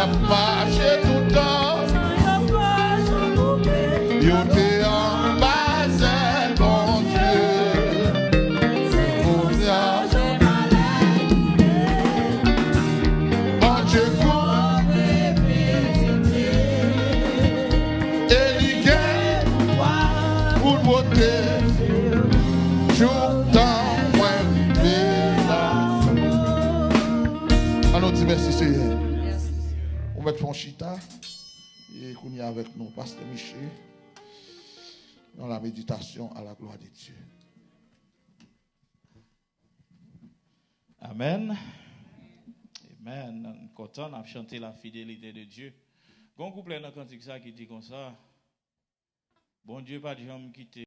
a marché tout le temps. Yo t'es en bas, c'est bon Dieu. Bon Dieu court. Et l'igueur pour voter. Jour temps, moins là. Alors, dis merci Seigneur. On va mettre chita et qu'on y est avec nous, Pasteur Michel, dans la méditation à la gloire de Dieu. Amen. Amen. Content de chanter la fidélité de Dieu. Gon couple dans cantique ça qui dit comme ça. Bon Dieu pas de jamais quitter.